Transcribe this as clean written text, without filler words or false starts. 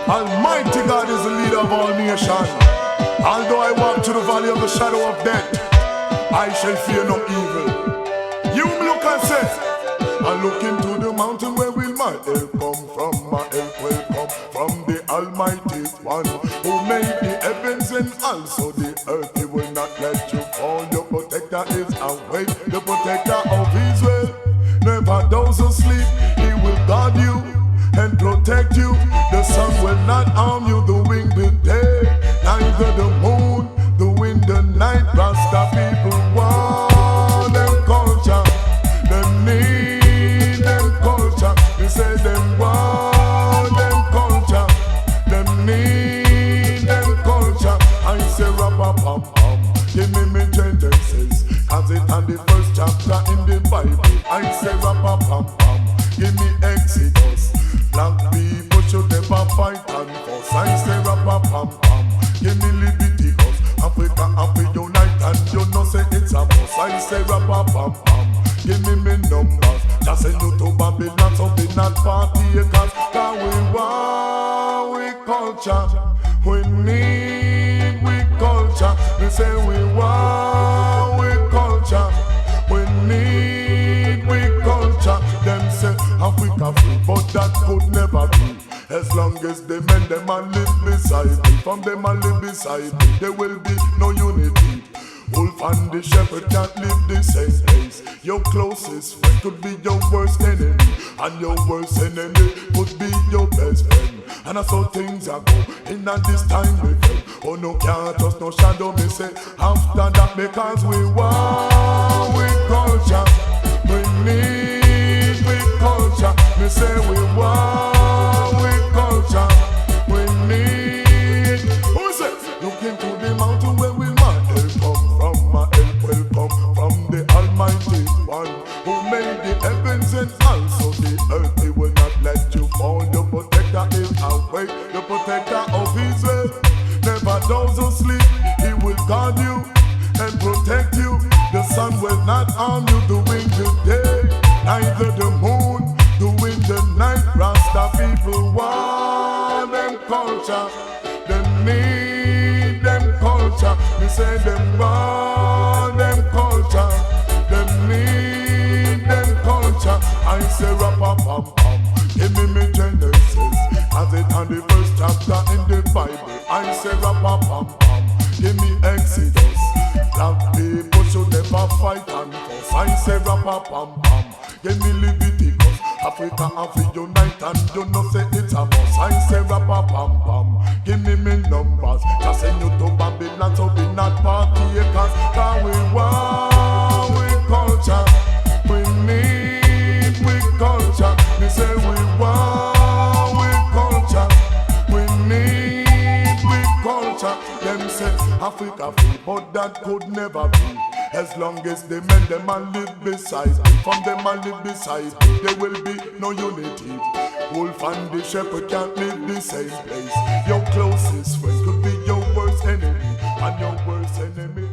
Almighty God is the leader of all nations. Although I walk through the valley of the shadow of death, I shall fear no evil. You look and say, I look into the mountain, where will my help come from? My help will come from the Almighty One, who made the heavens and also the earth. He will not let you fall. Your protector is awake, the protector of Israel. Never those who sleep, he will guard you and protect you. The sun will not harm you, the wind will take, neither the moon, the wind, the night. Rasta people want them culture, them need them culture. We say them want them culture, them need them culture. I say rap-a-pam-pam, give me Genesis, cause it on the first chapter in the Bible. I say rap-a-pam-pam, give me Exodus. Black people should never fight and fuss. I say rap-a-pam-pam, give me Leviticus. Africa have to unite and you know say it's a must. I say rap-a-pam-pam, give me numbers. Just send you to Babylon so be not partakers. Cause we want we culture, we need we culture. We say we want we culture, we need we culture. Them say Africa free, but that could never be. As long as they men them and live beside me, from them and live beside me, there will be no unity. Wolf and the shepherd can't live the same place. Your closest friend could be your worst enemy, and your worst enemy could be your best friend. And I saw things are go in at this time with them. Oh no, can't trust no shadow, me say after that, because we want we culture, we need we culture. Me say we want we culture, we need. Who say look into the mountain, where will my help come from? My help will come from the Almighty One, who made the heavens and also the earth. He will not let you fall. Your protector is awake, the protector of Israel. Never those who sleep, he will guard you and protect you. The sun will not harm you, the wind will day, neither the moon, the wind, the night. Rasta people want them culture, them need them culture. We say them want them culture, them need them culture. I say rap-a-pam-pam, give me Genesis, as it on the first chapter in the Bible. I say rap-a-pam-pam, give me Exodus. Black people should never fight and fuss. I say rap-a-pam-pam, give me Leviticus. Africa have to unite and you know say it's a must. I say rap-a-pam-pam, give me numbers. Just send you to Babylon so be not partakers. Cause we want we culture, we need we culture. Me say we want we culture, we need we culture. Them say Africa free, but that could never be. As long as they men them and live beside me, from them and live beside me, there will be no unity. Wolf and the shepherd can't live the same place. Your closest friend could be your worst enemy, and your worst enemy